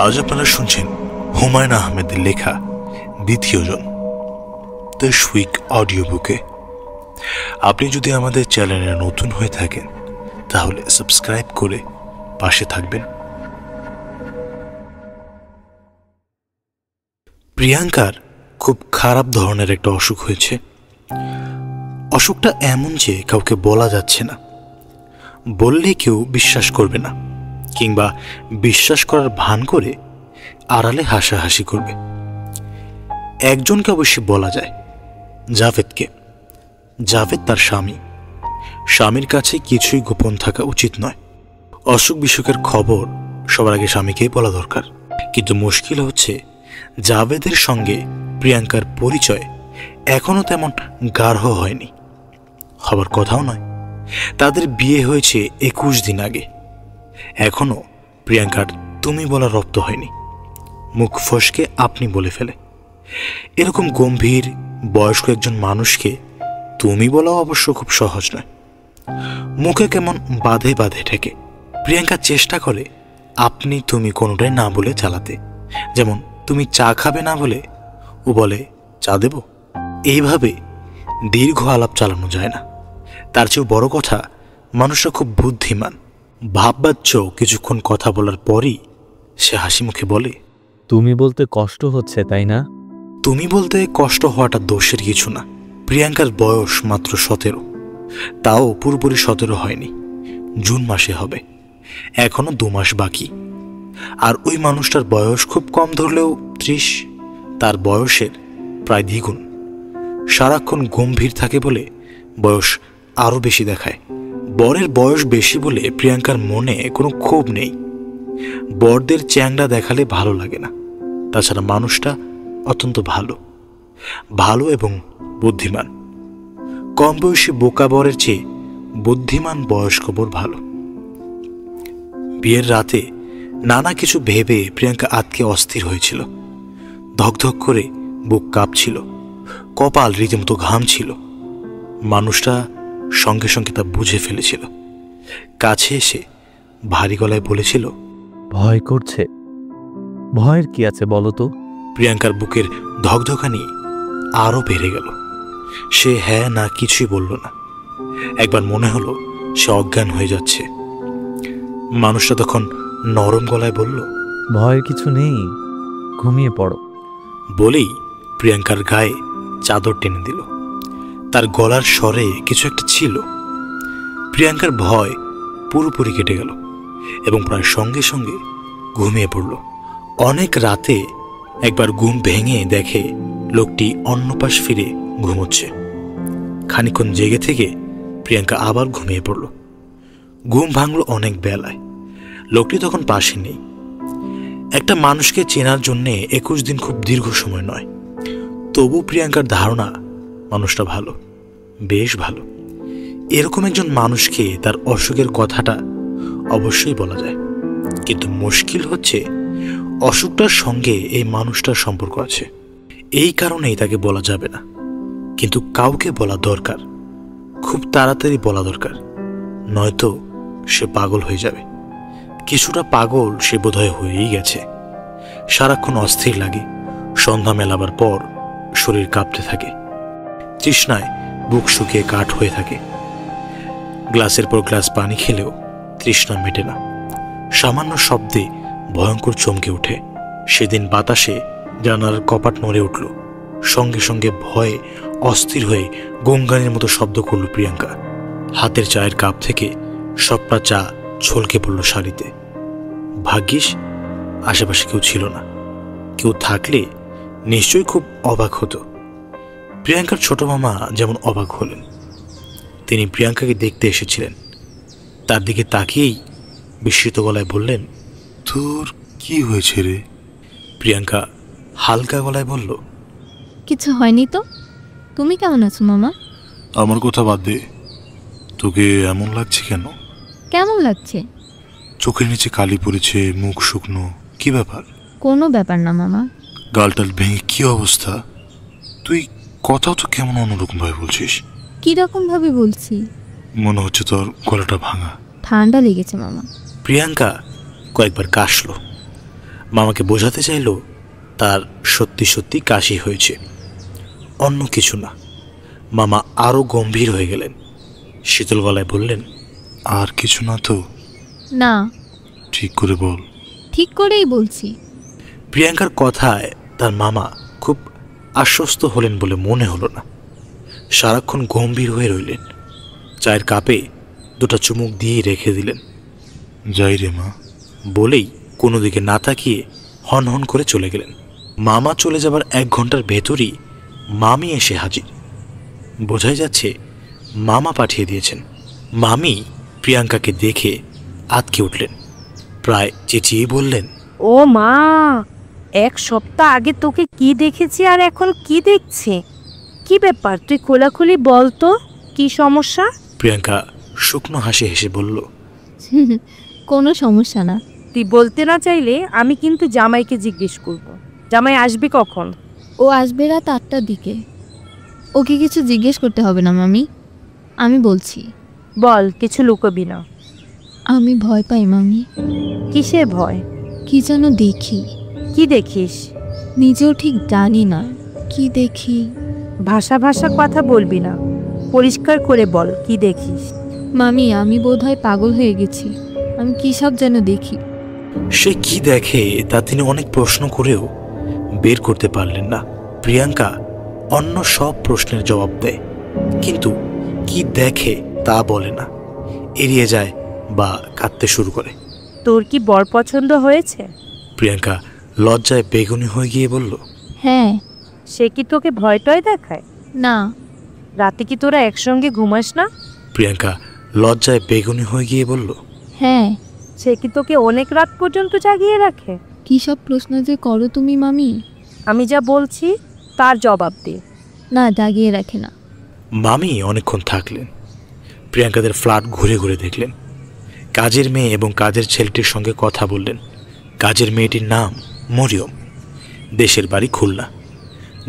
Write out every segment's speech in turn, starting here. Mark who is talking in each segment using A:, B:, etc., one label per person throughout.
A: আজ আপনারা শুনছেন হুমায়ুন আহমেদের লেখা দ্বিতীয়জন দ্য উইক অডিও বুকে। আপনি যদি আমাদের চ্যানেলে নতুন হয়ে থাকেন তাহলে সাবস্ক্রাইব করে পাশে থাকবেন। প্রিয়াঙ্কার খুব খারাপ ধরনের একটা অসুখ হয়েছে। অসুখটা এমন যে কাউকে বলা যাচ্ছে না, বললে কেউ বিশ্বাস করবে না, কিংবা বিশ্বাস করার ভান করে আড়ালে হাসাহাসি করবে। একজনকে অবশ্যই বলা যায়, জাভেদকে। জাভেদ তার স্বামী। স্বামীর কাছে কিছুই গোপন থাকা উচিত নয়। অসুখ বিসুখের খবর সবার আগে স্বামীকেই বলা দরকার। কিন্তু মুশকিল হচ্ছে জাভেদের সঙ্গে প্রিয়াঙ্কার পরিচয় এখনো তেমন গাঢ় হয়নি, হবার কথাও নয়। তাদের বিয়ে হয়েছে 21 দিন আগে। এখনো প্রিয়াঙ্কার তুমি বলা রপ্ত হয়নি। মুখ ফসকে আপনি বলে ফেলে। এরকম গম্ভীর বয়স্ক একজন মানুষকে তুমি বলাও অবশ্য খুব সহজ নয়। মুখে কেমন বাঁধে বাঁধে ঠেকে। প্রিয়াঙ্কা চেষ্টা করে আপনি তুমি কোনোটাই না বলে চালাতে। যেমন তুমি চা খাবে না বলে ও বলে চা দেব। এইভাবে দীর্ঘ আলাপ চালানো যায় না। তার চেয়েও বড় কথা, মানুষরা খুব বুদ্ধিমান। ভাববাচ্চ কিছুক্ষণ কথা বলার পরই সে হাসি মুখে বলে,
B: তুমি বলতে কষ্ট হচ্ছে তাই না?
A: তুমি বলতে কষ্ট হওয়াটা দোষের কিছু না। প্রিয়াঙ্কার বয়স মাত্র 17, তাও পুরোপুরি 17 হয়নি। জুন মাসে হবে। এখনো 2 মাস বাকি। আর ওই মানুষটার বয়স খুব কম ধরলেও 30। তার বয়সের প্রায় দ্বিগুণ। সারাক্ষণ গম্ভীর থাকে বলে বয়স আরও বেশি দেখায়। বরের বয়স বেশি বলে প্রিয়াঙ্কার মনে কোনো ক্ষোভ নেই। বরদের চ্যাংড়া দেখালে ভালো লাগে না। তাছাড়া মানুষটা অত্যন্ত ভালো এবং বুদ্ধিমান। কম বয়সী বোকা বরের চেয়ে বুদ্ধিমান বয়স্ক বর ভালো। বিয়ের রাতে নানা কিছু ভেবে প্রিয়াঙ্কা আতকে অস্থির হয়েছিল। ধকধক করে বুক কাঁপছিল, কপাল রীতিমতো ঘামছিল। মানুষটা সঙ্গে সঙ্গে তা বুঝে ফেলেছিল। কাছে এসে ভারী গলায় বলেছিল,
B: ভয় করছে? ভয়ের কি আছে বলো তো?
A: প্রিয়াঙ্কার বুকের ধকধকানি আরও বেড়ে গেল। সে হ্যাঁ না কিছুই বলল না। একবার মনে হলো সে অজ্ঞান হয়ে যাচ্ছে। মানুষটা তখন নরম গলায় বলল,
B: ভয়ের কিছু নেই, ঘুমিয়ে পড়ো।
A: বলেই প্রিয়াঙ্কার গায়ে চাদর টেনে দিল। তার গলার স্বরে কিছু একটা ছিল। প্রিয়াঙ্কার ভয় পুরোপুরি কেটে গেল এবং প্রায় সঙ্গে সঙ্গে ঘুমিয়ে পড়ল। অনেক রাতে একবার ঘুম ভেঙে দেখে লোকটি অন্য পাশ ফিরে ঘুমোচ্ছে। খানিকক্ষণ জেগে থেকে প্রিয়াঙ্কা আবার ঘুমিয়ে পড়ল। ঘুম ভাঙল অনেক বেলায়। লোকটি তখন পাশে নেই। একটা মানুষকে চেনার জন্যে 21 দিন খুব দীর্ঘ সময় নয়। তবু প্রিয়াঙ্কার ধারণা মানুষটা ভালো, বেশ ভালো। এরকম একজন মানুষকে তার অসুখের কথাটা অবশ্যই বলা যায়। কিন্তু মুশকিল হচ্ছে অসুখটার সঙ্গে এই মানুষটার সম্পর্ক আছে। এই কারণেই তাকে বলা যাবে না। কিন্তু কাউকে বলা দরকার, খুব তাড়াতাড়ি বলা দরকার, নয়তো সে পাগল হয়ে যাবে। কিছুটা পাগল সে বোধহয় হয়েই গেছে। সারাক্ষণ অস্থির লাগে। সন্ধ্যা মেলাবার পর শরীর কাঁপতে থাকে। তৃষ্ণায় বুক শুকিয়ে কাঠ হয়ে থাকে। গ্লাসের পর গ্লাস পানি খেলেও তৃষ্ণা মেটে না। সামান্য শব্দে ভয়ঙ্কর চমকে ওঠে। সেদিন বাতাসে জানালার কপাট নড়ে উঠল। সঙ্গে সঙ্গে ভয়ে অস্থির হয়ে গঙ্গানের মতো শব্দ করল প্রিয়াঙ্কা। হাতের চায়ের কাপ থেকে সবটা চা ছলকে পড়ল শাড়িতে। ভাগ্যিস আশেপাশে কেউ ছিল না। কেউ থাকলে নিশ্চয়ই খুব অবাক হতো। প্রিয়াঙ্কার ছোট মামা যেমন অবাক হলেন। তিনি প্রিয়াঙ্কাকে দেখতে এসেছিলেন। তার দিকে তাকিয়েই বিস্মিত গলায় বললেন, তোর কি হয়েছে রে? প্রিয়াঙ্কা হালকা গলায় বলল,
C: কিছু হয়নি তো। তুমি কেমন আছো মামা?
A: আমার কথা বাদ দে, তোকে এমন লাগছে কেন?
C: কেমন লাগছে?
A: চোখের নিচে কালি পড়েছে, মুখ শুকনো, কি ব্যাপার?
C: কোনো ব্যাপার না মামা।
A: গালটাল ভেঙে কি অবস্থা? তুই কথাও তো কেমন অন্যরকম ভাবে বলছিস।
C: কিরকম ভাবে বলছি?
A: মনে হচ্ছে তোর গলাটা ভাঙা।
C: ঠান্ডা লেগেছে মামা।
A: প্রিয়াঙ্কা কয়েকবার কাশল। মামাকে বোঝাতে চাইল তার সত্যি সত্যি কাশি হয়েছে, অন্য কিছু না। মামা আরও গম্ভীর হয়ে গেলেন, শীতল গলায় বললেন, আর কিছু না তো?
C: না।
A: ঠিক করে বল।
C: ঠিক করেই বলছি।
A: প্রিয়াঙ্কার কথায় তার মামা খুব আশ্বস্ত হলেন বলে মনে হলো না। সারাক্ষণ গম্ভীর হয়ে রইলেন। চায়ের কাপে দুটো চুমুক দিয়ে রেখে দিলেন। যাই রে মা বলেই কোনো দিকে না তাকিয়ে হন হন করে চলে গেলেন। মামা চলে যাবার 1 ঘন্টার ভেতরই মামি এসে হাজির। বোঝাই যাচ্ছে মামা পাঠিয়ে দিয়েছেন। মামি প্রিয়াঙ্কাকে দেখে আঁতকে উঠলেন, প্রায় চেঁচিয়ে বললেন,
D: ও মা, 1 সপ্তাহ আগে তোকে কি দেখেছি আর এখন কি দেখছি? কি ব্যাপার, তুই খোলাখুলি বল তো, কি সমস্যা?
A: প্রিয়াঙ্কা শুকনো হাসি হেসে বলল,
C: কোনো সমস্যা না।
D: তুই বলতে না চাইলে আমি কিন্তু জামাইকে জিজ্ঞেস করব। জামাই আসবে কখন?
C: ও আসবে রাত 8টার দিকে। ওকে কিছু জিজ্ঞেস করতে হবে না মামি, আমি বলছি।
D: বল, কিছু লুকোবি না।
C: আমি ভয় পাই মামি।
D: কিসের ভয়?
C: কি যেন দেখি।
D: কি দেখিস?
C: নিজেও ঠিক জানি না কি দেখি।
D: ভাষা ভাষা কথা বলবি না, পরিষ্কার করে বল কি দেখিস।
C: মামি, আমি বোধহয় পাগল হয়ে গেছি। আমি কী সব যেন দেখি।
A: সে কি দেখে তা তিনি অনেক প্রশ্ন করেও বের করতে পারলেন না। প্রিয়াঙ্কা অন্য সব প্রশ্নের জবাব দেয়, কিন্তু কি দেখে তা বলে না, এড়িয়ে যায় বা কাঁদতে শুরু করে।
D: তোর কি বর পছন্দ হয়েছে?
A: প্রিয়াঙ্কা লজ্জায় বেগুনি হয়ে গিয়ে বলল,
C: হ্যাঁ।
D: সে কি তোকে ভয় টয় দেখায়?
C: না।
D: রাতে কি তোরা একসঙ্গে ঘুমাস না?
A: প্রিয়াঙ্কা লজ্জায় বেগুনি হয়ে গিয়ে বলল,
C: হ্যাঁ।
D: সে কি তোকে অনেক রাত পর্যন্ত জাগিয়ে রাখে?
C: কী সব প্রশ্ন যে করো তুমি মামি।
D: আমি যা বলছি তার জবাব দে।
C: না, জাগিয়ে রাখে না।
A: মামি অনেকক্ষণ থাকলেন। প্রিয়াঙ্কাদের ফ্ল্যাট ঘুরে ঘুরে দেখলেন। কাজের মেয়ে এবং কাজের ছেলেটির সঙ্গে কথা বললেন। কাজের মেয়েটির নাম মরিয়ম, দেশের বাড়ি খুলনা।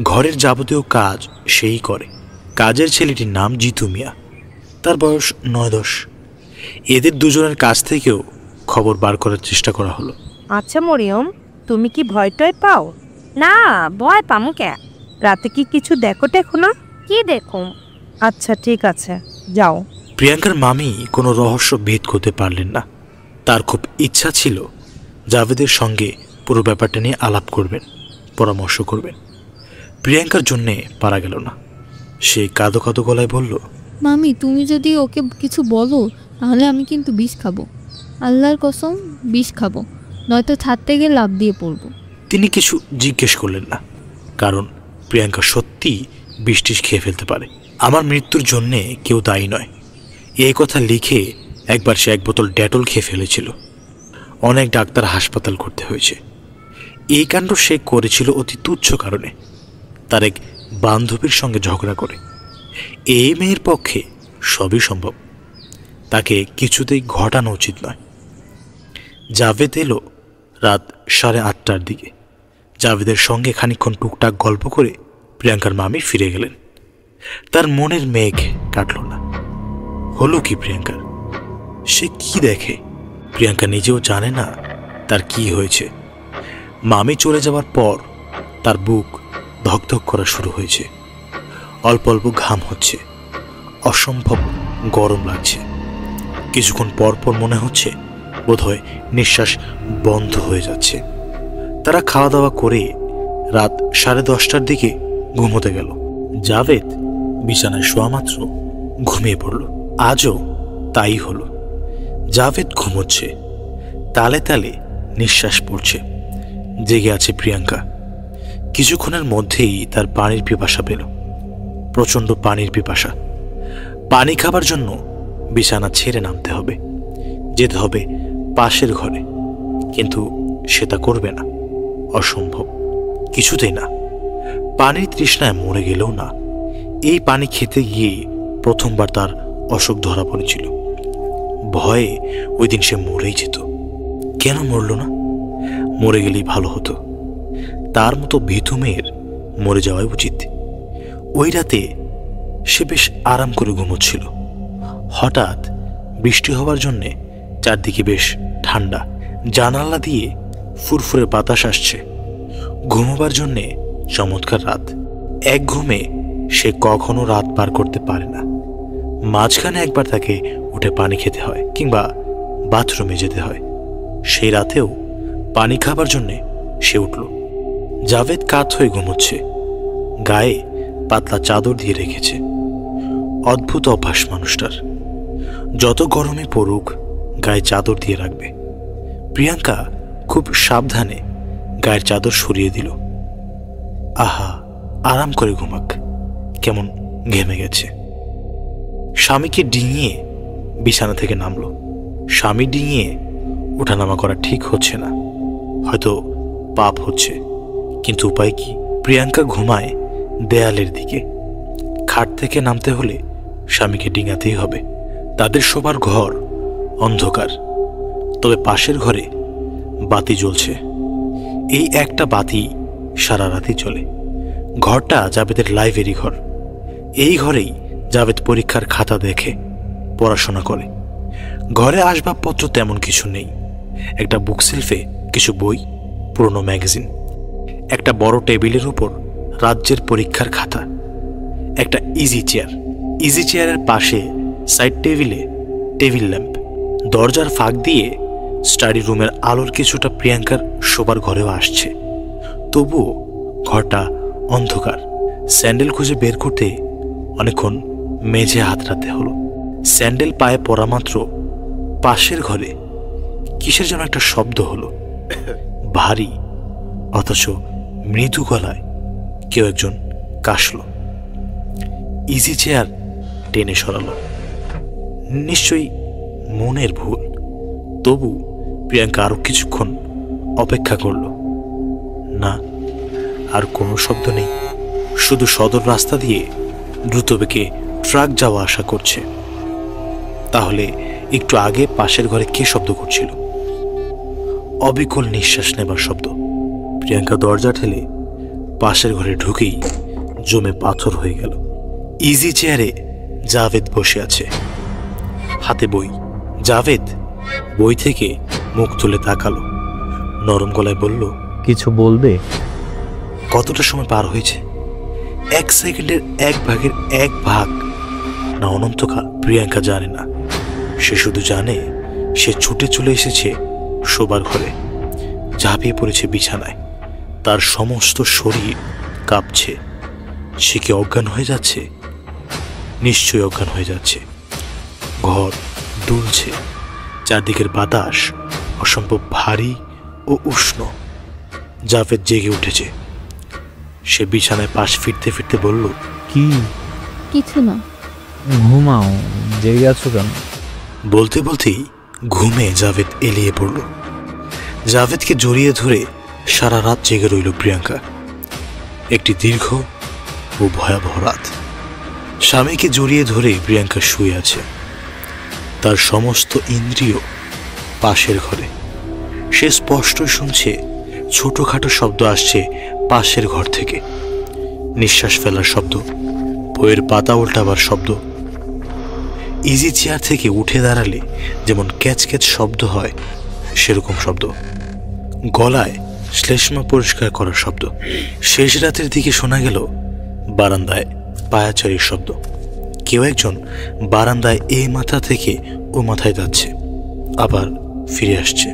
A: ঘরের যাবতীয় কাজ সেই করে। কাজের ছেলেটির নাম জিতু মিয়া, তার বয়স 9-10। এদের দুজনের কাছ থেকেও খবর বার করার চেষ্টা করা হলো।
D: আচ্ছা মরিয়ম, তুমি কি ভয় টয় পাও? না, ভয় পামু কে? রাতে কি কিছু দেখো টেখো না? কি দেখো? আচ্ছা ঠিক আছে, যাও।
A: প্রিয়াঙ্কার মামি কোনো রহস্য ভেদ করতে পারলেন না। তার খুব ইচ্ছা ছিল জাভেদের সঙ্গে পুরো ব্যাপারটা নিয়ে আলাপ করবেন, পরামর্শ করবেন। প্রিয়াঙ্কার জন্যে পারা গেল না। সে কাঁদো কাঁদো গলায় বলল,
C: মামি, তুমি যদি ওকে কিছু বলো তাহলে আমি কিন্তু বিষ খাবো। আল্লাহর কসম, বিষ খাবো, নয়তো ছাদ থেকে লাফ দিয়ে পড়বো।
A: তিনি কিছু জিজ্ঞেস করলেন না, কারণ প্রিয়াঙ্কা সত্যিই বিষ খেয়ে ফেলতে পারে। আমার মৃত্যুর জন্যে কেউ দায়ী নয়, এই কথা লিখে একবার সে 1 বোতল ডেটল খেয়ে ফেলেছিল। অনেক ডাক্তার হাসপাতাল করতে হয়েছে। এই কাণ্ড সে করেছিল অতি তুচ্ছ কারণে, তার এক বান্ধবীর সঙ্গে ঝগড়া করে। এই মেয়ের পক্ষে সবই সম্ভব, তাকে কিছুতেই ঘটানো উচিত নয়। জাভেদ এলো রাত 8:30টার দিকে। জাভেদের সঙ্গে খানিকক্ষণ টুকটাক গল্প করে প্রিয়াঙ্কার মামি ফিরে গেলেন। তার মনের মেঘ কাটল না। হলো কি প্রিয়াঙ্কার? সে কি দেখে? প্রিয়াঙ্কা নিজেও জানে না তার কি হয়েছে। মামি চলে যাওয়ার পর তার বুক ধকধক করা শুরু হয়েছে। অল্প অল্প ঘাম হচ্ছে, অসম্ভব গরম লাগছে। কিছুক্ষণ পর পর মনে হচ্ছে বোধহয় নিঃশ্বাস বন্ধ হয়ে যাচ্ছে। তারা খাওয়া দাওয়া করে রাত 10:30টার দিকে ঘুমোতে গেল। জাভেদ বিছানায় শোয়া মাত্র ঘুমিয়ে পড়ল। আজও তাই হলো। জাভেদ ঘুমোচ্ছে, তালে তালে নিঃশ্বাস পড়ছে। জেগে আছে প্রিয়াঙ্কা। কিছুক্ষণের মধ্যেই তার পানির পিপাসা পেল, প্রচণ্ড পানির পিপাসা। পানি খাবার জন্য বিছানা ছেড়ে নামতে হবে, যেতে হবে পাশের ঘরে, কিন্তু সেটা করবে না, অসম্ভব, কিছুতেই না। পানির তৃষ্ণায় মরে গেলেও না। এই পানি খেতে গিয়ে প্রথমবার তার অসুখ ধরা পড়েছিল। ভয়ে ওই দিন সে মরেই যেত। কেন মরল না? মরে গেলেই ভালো হতো। তার মতো ভীতু মেয়ের মরে যাওয়াই উচিত। ওই রাতে সে বেশ আরাম করে ঘুমোচ্ছিল। হঠাৎ বৃষ্টি হওয়ার জন্যে চারদিকে বেশ ঠান্ডা। জানালা দিয়ে ফুরফুরে বাতাস আসছে। ঘুমোবার জন্যে চমৎকার রাত। এক ঘুমে সে কখনো রাত পার করতে পারে না। মাঝখানে একবার তাকে উঠে পানি খেতে হয় কিংবা বাথরুমে যেতে হয়। সেই রাতেও পানি খাবার জন্যে সে উঠল। জাভেদ কাত হয়ে ঘুমোচ্ছে, গায়ে পাতলা চাদর দিয়ে রেখেছে। অদ্ভুত অভ্যাস মানুষটার, যত গরমে পড়ুক গায়ে চাদর দিয়ে রাখবে। প্রিয়াঙ্কা খুব সাবধানে গায়ের চাদর সরিয়ে দিল। আহা, আরাম করে ঘুমাক, কেমন ঘেমে গেছে। স্বামীকে ডিঙিয়ে বিছানা থেকে নামলো। স্বামী ডিঙিয়ে ওঠানামা করা ঠিক হচ্ছে না, হয়তো পাপ হচ্ছে, কিন্তু উপায় কি? প্রিয়াঙ্কা ঘুমায় দেয়ালের দিকে। খাট থেকে নামতে হলে স্বামীকে ডিঙাতেই হবে। তাদের শোবার ঘর অন্ধকার, তবে পাশের ঘরে বাতি জ্বলছে। এই একটা বাতি সারা রাতই চলে। ঘরটা জাভেদের লাইব্রেরি ঘর। এই ঘরেই জাভেদ পরীক্ষার খাতা দেখে পড়াশোনা করে। ঘরে আসবাবপত্র তেমন কিছু নেই। একটা বুকশেলফে কিছু বই, পুরনো ম্যাগাজিন, একটা বড় টেবিলের উপর রাজ্যের পরীক্ষার খাতা, একটা ইজি চেয়ার। ইজি চেয়ারের পাশে সাইড টেবিলে টেবিল ল্যাম্প। দরজার ফাঁক দিয়ে স্টাডি রুমের আলোর কিছুটা প্রিয়াঙ্কার শোবার ঘরেও আসছে। তবুও ঘরটা অন্ধকার। স্যান্ডেল খুঁজে বের করতে অনেকক্ষণ মেঝে হাতড়াতে হলো। স্যান্ডেল পায়ে পড়া মাত্র পাশের ঘরে কিসের যেন একটা শব্দ হলো। ভারী অথচ মৃদু গলায় কেউ একজন কাশল। ইজি চেয়ার টেনে সরালো। নিশ্চয়ই মনের ভুল। তবু প্রিয়াঙ্কা আরো কিছুক্ষণ অপেক্ষা করল। না, আর কোনো শব্দ নেই। শুধু সদর রাস্তা দিয়ে দ্রুতবেগে ট্রাক যাওয়া আসা করছে। তাহলে একটু আগে পাশের ঘরে কে শব্দ করছিল? অবিকল নিঃশ্বাস নেবার শব্দ। প্রিয়াঙ্কা দরজা ঠেলে পাশের ঘরে ঢুকেই জমে পাথর হয়ে গেল। ইজি চেয়ারে জাভেদ বসে আছে, হাতে বই। জাভেদ বই থেকে মুখ তুলে তাকালো, নরম গলায় বলল,
B: কিছু বলবে?
A: কতটা সময় পার হয়েছে? 1 সেকেন্ডের 1 ভাগের 1 ভাগ না অনন্তকাল? প্রিয়াঙ্কা জানে না। সে শুধু জানে সে ছুটে চলে এসেছে শোবার ঘরে, ঝাঁপিয়ে পড়েছে বিছানায়। তার সমস্ত শরীর কাঁপছে। সে কি অজ্ঞান হয়ে যাচ্ছে? নিশ্চয়ই অজ্ঞান হয়ে যাচ্ছে। ঘর দুলছে, চারদিকের বাতাস অসম্ভব ভারী ও উষ্ণ। জাভেদ জেগে উঠেছে। সে বিছানায় পাশ ফিরতে ফিরতে বলল,
B: কি?
C: কিছু না।
B: ঘুমাও, জেগে আছো কেন?
A: বলতে বলতেই ঘুমে জাভেদ এলিয়ে পড়ল। জাভেদকে জড়িয়ে ধরে সারা রাত জেগে রইল প্রিয়াঙ্কা। একটি দীর্ঘ ও ভয়াবহ রাত। স্বামীকে জড়িয়ে ধরে প্রিয়াঙ্কা শুয়ে আছে। তার সমস্ত ইন্দ্রিয় পাশের ঘরে। সে স্পষ্টই শুনছে ছোটখাটো শব্দ আসছে পাশের ঘর থেকে। নিঃশ্বাস ফেলার শব্দ, বইয়ের পাতা উল্টাবার শব্দ। ইজি চেয়ার থেকে উঠে দাঁড়ালে যেমন ক্যাচ ক্যাচ শব্দ হয় সেরকম শব্দ। গলায় শ্লেষ্মা পরিষ্কার করার শব্দ। শেষ রাতের দিকে শোনা গেল বারান্দায় পায়াচারির শব্দ। কেউ একজন বারান্দায় এ মাথা থেকে ও মাথায় যাচ্ছে, আবার ফিরে আসছে।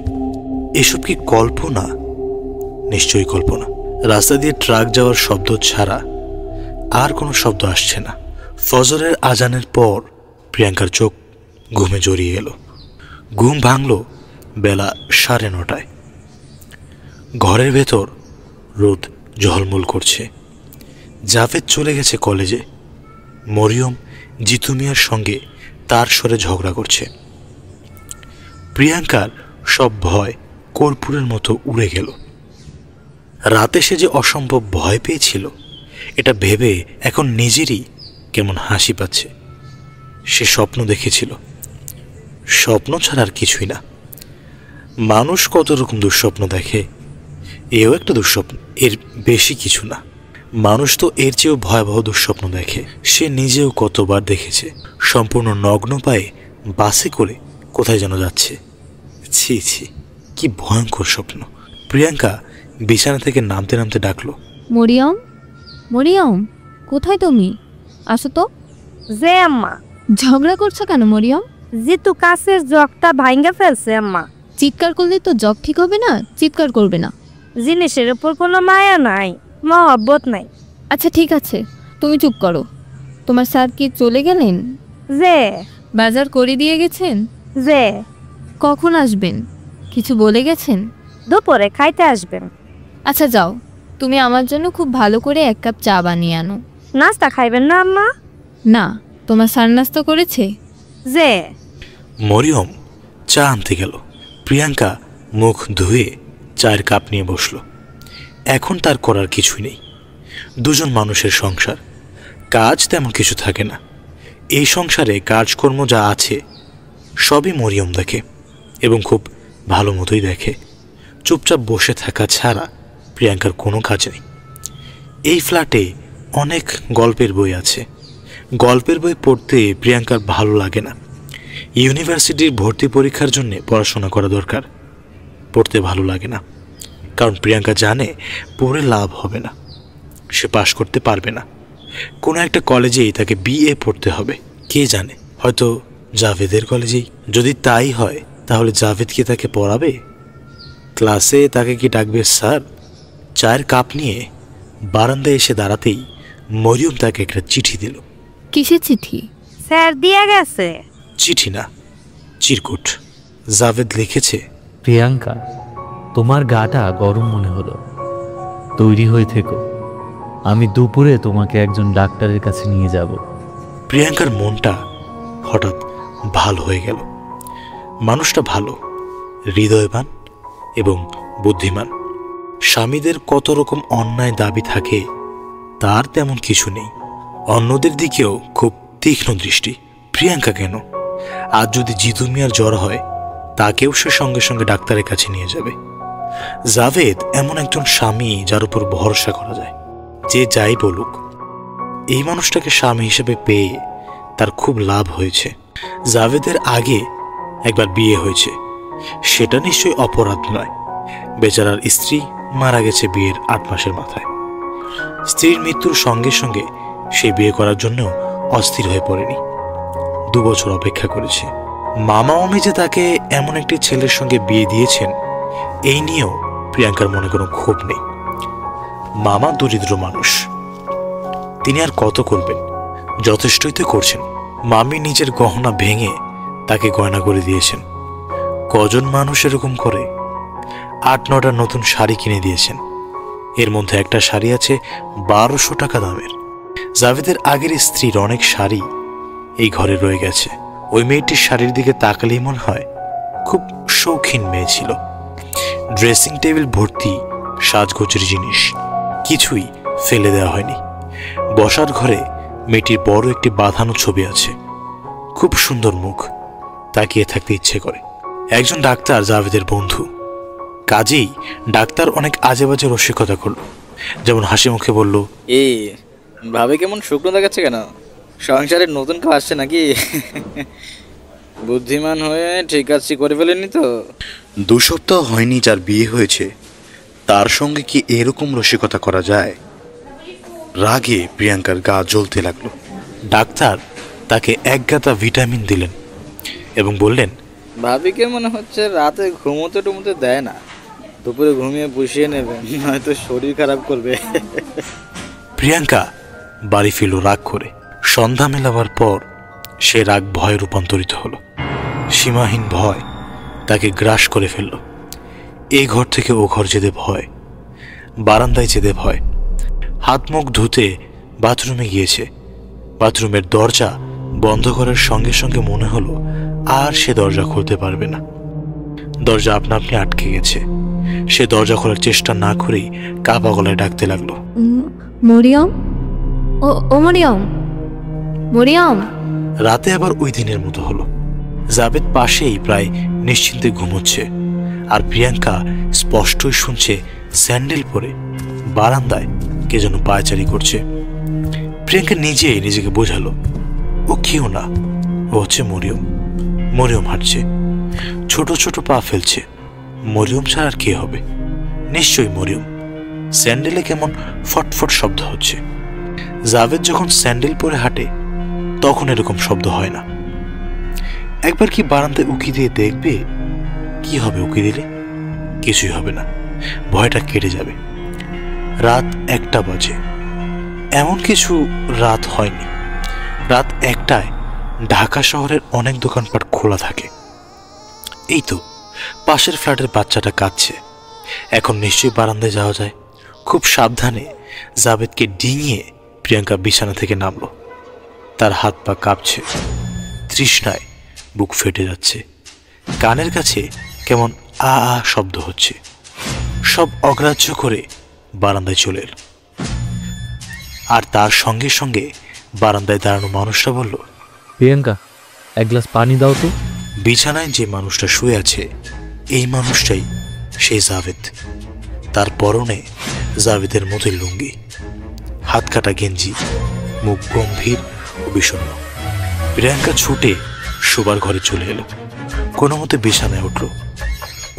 A: এসব কি কল্পনা? নিশ্চয়ই কল্পনা। রাস্তা দিয়ে ট্রাক যাওয়ার শব্দ ছাড়া আর কোনো শব্দ আসছে না। ফজরের আজানের পর প্রিয়াঙ্কার চোখ ঘুমে জড়িয়ে এলো। ঘুম ভাঙল বেলা 9:30টায়। ঘরের ভেতর রোদ ঝলমল করছে। জাভেদ চলে গেছে কলেজে। মরিয়ম জিতু মিয়ার সঙ্গে তার স্বরে ঝগড়া করছে। প্রিয়াঙ্কার সব ভয় কর্পূরের মতো উড়ে গেল। রাতে সে যে অসম্ভব ভয় পেয়েছিল এটা ভেবে এখন নিজেরই কেমন হাসি পাচ্ছে। সে স্বপ্ন দেখেছিল, স্বপ্ন ছাড়া আর কিছুই না। মানুষ কত রকম দুঃস্বপ্ন দেখে, এও একটা দুঃস্বপ্ন, এর বেশি কিছু না। মানুষ তো এর চেয়েও ভয়াবহ দুঃস্বপ্ন দেখে। সে নিজেও কতবার দেখেছে সম্পূর্ণ নগ্ন পায়ে বাসে করে কোথায় যেন যাচ্ছে। ছি ছি, কি ভয়ঙ্কর স্বপ্ন। প্রিয়াঙ্কা বিছানা থেকে নামতে নামতে ডাকলো,
C: মরিয়ম, মরিয়ম, কোথায় তুমি? আসো তো।
D: যে আম্মা।
C: ঝগড়া করছো কেন মরিয়ম?
D: জিতু কাছের জগটা ভাঙ্গা ফেলছে আম্মা।
C: চিৎকার করলে তো জগ ঠিক হবে না, চিৎকার করবে না।
D: জিনিসের উপর কোনো মায়া নাই, মহব্বত নাই।
C: আচ্ছা ঠিক আছে, তুমি চুপ করো। তোমার স্যার কি চলে গেলেন?
D: যে
C: বাজার করে দিয়ে গেছেন?
D: যে
C: কখন আসবেন কিছু বলে গেছেন?
D: দুপুরে খাইতে আসবেন।
C: আচ্ছা যাও, তুমি আমার জন্য খুব ভালো করে 1 কাপ চা বানিয়ে আনো।
D: নাস্তা খাইবেন না আম্মা?
C: না, তোমার স্যার নাস্তা করেছে?
D: যে
A: মরিয়ম চা আনতে গেল। প্রিয়াঙ্কা মুখ ধুয়ে চায়ের কাপ নিয়ে বসল। এখন তার করার কিছুই নেই। দুজন মানুষের সংসার, কাজ তেমন কিছু থাকে না। এই সংসারে কাজকর্ম যা আছে সবই মরিয়ম দেখে এবং খুব ভালো মতোই দেখে। চুপচাপ বসে থাকা ছাড়া প্রিয়াঙ্কার কোনো কাজ নেই। এই ফ্ল্যাটে অনেক গল্পের বই আছে। গল্পের বই পড়তে প্রিয়াঙ্কার ভালো লাগে না। ইউনিভার্সিটির ভর্তি পরীক্ষার জন্য পড়াশোনা করা দরকার, পড়তে ভালো লাগে না। কারণ প্রিয়াঙ্কা জানে পড়ে লাভ হবে না, সে পাশ করতে পারবে না। কোনো একটা কলেজেই তাকে বিএ পড়তে হবে। কে জানে, হয়তো জাভেদের কলেজেই। যদি তাই হয় তাহলে জাভেদ কি তাকে পড়াবে? ক্লাসে তাকে কি ডাকবে স্যার? চায়ের কাপ নিয়ে বারান্দায় এসে দাঁড়াতেই মরিয়ম তাকে একটা চিঠি দিল।
C: কিসের চিঠি?
D: স্যার দিয়ে গেছে।
A: চিঠি না, চিরকুট। জাভেদ লিখেছে,
B: প্রিয়াঙ্কা, তোমার গাটা গরম মনে হলো, তৈরি হয়ে থেকো। আমি দুপুরে তোমাকে একজন ডাক্তারের কাছে নিয়ে যাব।
A: প্রিয়াঙ্কার মনটা হঠাৎ ভালো হয়ে গেল। মানুষটা ভালো, হৃদয়বান এবং বুদ্ধিমান। স্বামীদের কত রকম অন্যায় দাবি থাকে, তার তেমন কিছু নেই। অন্যদের দিকেও খুব তীক্ষ্ণ দৃষ্টি। প্রিয়াঙ্কা কেন? আজ যদি জিতু মিয়ার জ্বর হয়, তাকেও সে সঙ্গে সঙ্গে ডাক্তারের কাছে নিয়ে যাবে। জাভেদ এমন একজন স্বামী যার উপর ভরসা করা যায়। যে যাই বলুক, এই মানুষটাকে স্বামী হিসেবে পেয়ে তার খুব লাভ হয়েছে। জাভেদের আগে একবার বিয়ে হয়েছে, সেটা নিশ্চয়ই অপরাধ নয়। বেচারার স্ত্রী মারা গেছে বিয়ের 8 মাসের মাথায়। স্ত্রীর মৃত্যুর সঙ্গে সঙ্গে সে বিয়ে করার জন্য অস্থির হয়ে পড়েনি, 2 বছর অপেক্ষা করেছে। মামা মামি যে তাকে এমন একটি ছেলের সঙ্গে বিয়ে দিয়েছেন, এই নিয়েও প্রিয়াঙ্কার মনে কোনো ক্ষোভ নেই। মামা দরিদ্র মানুষ, তিনি আর কত করবেন, যথেষ্টই তো করছেন। মামি নিজের গহনা ভেঙে তাকে গয়না করে দিয়েছেন। কজন মানুষ এরকম করে? 8-9টা নতুন শাড়ি কিনে দিয়েছেন। এর মধ্যে একটা শাড়ি আছে 1200 টাকা দামের। জাভেদের আগের স্ত্রীর অনেক শাড়ি এই ঘরে রয়ে গেছে। ওই মেয়েটির শাড়ির দিকে তাকালেই মনে হয় খুব শৌখিন মেয়ে ছিল। ড্রেসিং টেবিল ভর্তি সাজগোজের জিনিস, কিছুই ফেলে দেওয়া হয়নি। বসার ঘরে মেয়েটির বড় একটি বাঁধানো ছবি আছে। খুব সুন্দর মুখ, তাকিয়ে থাকতে ইচ্ছে করে। একজন ডাক্তার জাভেদের বন্ধু, কাজেই ডাক্তার অনেক আজে বাজে রসিকতা করল। যেমন হাসি মুখে বলল,
E: এই ভাবে কেমন শুকনো দেখাচ্ছে কেন? সংসারের নতুন কেউ আসছে নাকি? বুদ্ধিমান হয়ে ঠিক কাজটি করে ফেলেনি তো?
A: 2 সপ্তাহ হয়নি যার বিয়ে হয়েছে, তার সঙ্গে কি এরকম রসিকতা করা যায়? রাগে প্রিয়াঙ্কার গা জ্বলতে লাগলো। ডাক্তার তাকে 1 গাদা ভিটামিন দিলেন এবং বললেন,
E: ভাবিকে মনে হচ্ছে রাতে ঘুমোতে টুমোতে দেয় না, দুপুরে ঘুমিয়ে বসিয়ে নেবে, নয়তো শরীর খারাপ করবে।
A: প্রিয়াঙ্কা বাড়ি ফিরল রাগ করে। সন্ধ্যা মেলাবার পর সে রাগ ভয়ে রূপান্তরিত হলো। সীমাহীন ভয় তাকে গ্রাস করে ফেলল। এই ঘর থেকে ও ঘর যেতে ভয়, বারান্দায় যেতে ভয়। হাত মুখ ধুতে বাথরুমে গিয়েছে। বাথরুমের দরজা বন্ধ করার সঙ্গে সঙ্গে মনে হলো আর সে দরজা খুলতে পারবে না। দরজা আপনা আপনি আটকে গেছে। সে দরজা খোলার চেষ্টা না করেই কাঁপা গলায় ডাকতে লাগলো,
C: মরিয়ম, ও মরিয়ম, মরিয়ম।
A: রাতে আবার ওই দিনের মতো হলো। জাভেদ পাশেই প্রায় নিশ্চিন্তে ঘুমোচ্ছে, আর প্রিয়াঙ্কা স্পষ্টই শুনছে স্যান্ডেল পরে বারান্দায় কে যেন পায়চারি করছে। প্রিয়াঙ্কা নিজেই নিজেকে বোঝালো, ও কেউ না, ও হচ্ছে মরিয়ম। মরিয়ম হাঁটছে, ছোট ছোট পা ফেলছে। মরিয়ম ছাড়া আর কে হবে? নিশ্চয়ই মরিয়ম। স্যান্ডেলে কেমন ফটফট শব্দ হচ্ছে। জাভেদ যখন স্যান্ডেল পরে হাঁটে তখন এরকম শব্দ হয় না। একবার কি বারান্দায় উকি দিয়ে দেখবে? কি হবে উকি দিলে? কিছুই হবে না, ভয়টা কেটে যাবে। রাত 1টা বাজে। এমন কিছু রাত হয়নি। রাত 1টায় ঢাকা শহরের অনেক দোকানপাট খোলা থাকে। এই তো পাশের ফ্ল্যাটের বাচ্চাটা কাঁদছে। এখন নিশ্চয়ই বারান্দায় যাওয়া যায়। খুব সাবধানে জাভেদকে ডিঙিয়ে প্রিয়াঙ্কা বিছানা থেকে নামল। তার হাত পা কাঁপছে, তৃষ্ণায় বুক ফেটে যাচ্ছে। কানের কাছে কেমন আ আ শব্দ হচ্ছে। সব অগ্রাহ্য করে বারান্দায় চলে এল। আর তার সঙ্গে সঙ্গে বারান্দায় দাঁড়ানো মানুষটা বলল,
B: প্রিয়াঙ্কা, এক গ্লাস পানি দাও তো।
A: বিছানায় যে মানুষটা শুয়ে আছে এই মানুষটাই সেই জাভেদ। তার পরনে জাভেদের মতোই লুঙ্গি, হাত কাটা গেঞ্জি, মুখ গম্ভীর ও বিষণ্ণ। প্রিয়াঙ্কা ছুটে শোবার ঘরে চলে এলো, কোনো মতে বিছানায় উঠল।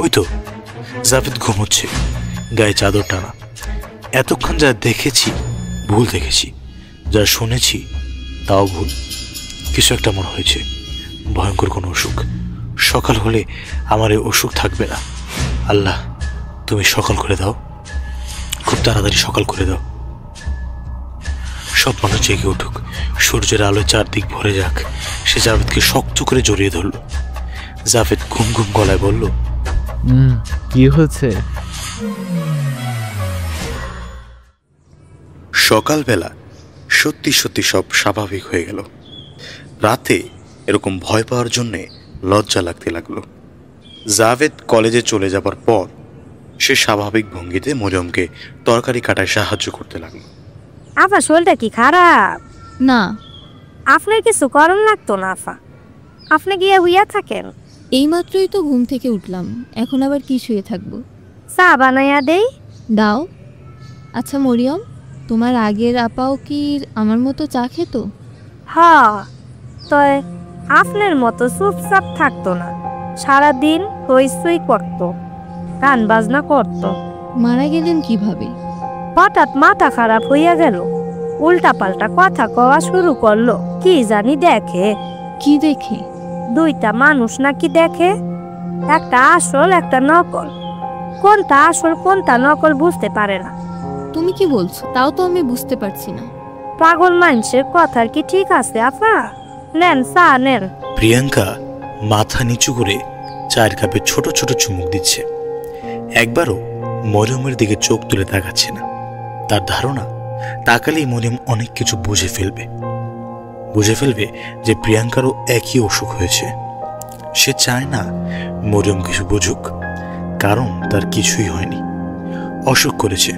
A: ওই তো জাভেদ ঘুমোচ্ছে, গায়ে চাদর টানা। এতক্ষণ যা দেখেছি ভুল দেখেছি, যা শুনেছি তাও ভুল। কিছু একটা মনে হয়েছে, ভয়ঙ্কর কোনো অসুখ। সকাল হলে আমার এই অসুখ থাকবে না। আল্লাহ, তুমি সকাল করে দাও, খুব তাড়াতাড়ি সকাল করে দাও। সব মানুষ জেগে উঠুক, সূর্যের আলোয় চারদিক ভরে যাক। সে জাভেদকে শক্ত করে জড়িয়ে ধরল। জাভেদ ঘুম ঘুম গলায় বলল,
B: কি হয়েছে?
A: সকালবেলা সত্যি সত্যি সব স্বাভাবিক হয়ে গেল। রাতে এরকম ভয় পাওয়ার জন্যে লজ্জা লাগতে লাগলো। জাভেদ কলেজে চলে যাবার পর সে স্বাভাবিক ভঙ্গিতে মরিয়মকে তরকারি কাটায় সাহায্য করতে লাগলো।
D: আফা, শরীরটা কি খারাপ?
C: না,
D: আপনার কিছু করণ লাগতো না আফা, আপনি গিয়ে হুইয়া থাকেন।
C: এইমাত্রই তো ঘুম থেকে উঠলাম, এখন আবার কি শুয়ে থাকবো?
D: চা বানাইয়া দেই।
C: দাও। আচ্ছা মরিয়ম, তোমার আগের আপাও কি আমার মতো চা খেত?
D: হ, তয় আপনার মতো চুপচাপ থাকতো না, সারাদিন হইচই করতো, গান বাজনা করতো।
C: মারা গেলেন কিভাবে?
D: হঠাৎ মাথা খারাপ হইয়া গেল, উল্টা পাল্টা কথা কওয়া শুরু করলো। কি জানি দেখে।
C: কি দেখে?
D: 2টা মানুষ নাকি দেখে, একটা আসল একটা নকল। কোনটা আসল কোনটা নকল বুঝতে পারে না।
C: তুমি কি বলছো? তাও তো আমি বুঝতে পারছি না।
D: পাগল মানুষের কথার কি ঠিক আছে আফা? নেন চা নেন।
A: প্রিয়াঙ্কা মাথা নিচু করে চায়ের কাপে ছোট ছোট চুমুক দিচ্ছে। একবারও মরিয়মের দিকে চোখ তুলে তাকাচ্ছে না। তার ধারণা, তাকালেই মরিয়ম অনেক কিছু বুঝে ফেলবে যে প্রিয়াঙ্কারও একই অসুখ হয়েছে। সে চায় না মরিয়ম কিছু বুঝুক, কারণ তার কিছুই হয়নি। অসুখ করেছে।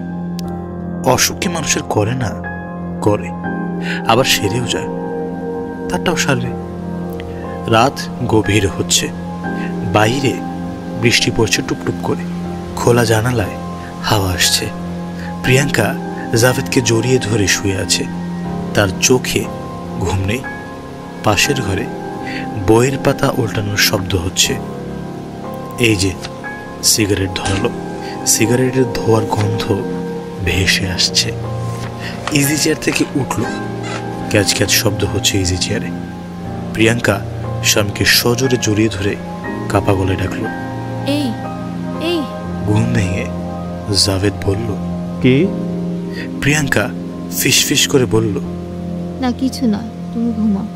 A: অসুখ কি মানুষের করে না? করে, আবার সেরেও যায়। তারটাও সারবে। রাত গভীর হচ্ছে। বাইরে বৃষ্টি পড়ছে টুপটুপ করে। খোলা জানালায় হাওয়া আসছে। প্রিয়াঙ্কা জাভেদকে জড়িয়ে ধরে শুয়ে আছে। তার চোখে ঘুম নেই। পাশের ঘরে বইয়ের পাতা উল্টানোর শব্দ হচ্ছে। এই যে সিগারেট ধরালো, সিগারেটের ধোয়ার গন্ধ ভেসে আসছে। ইজি চেয়ার থেকে উঠল। ক্যাচ ক্যাচ শব্দ হচ্ছে ইজি চেয়ারে। প্রিয়াঙ্কা স্বামীকে সজোরে জড়িয়ে ধরে কাপা গলায় ডাকলো,
C: এই এই।
A: ঘুম ভেঙে জাভেদ বলল,
B: কে?
A: প্রিয়াঙ্কা ফিস ফিস করে বলল,
C: না কিছু না, তুমি ঘুমাও।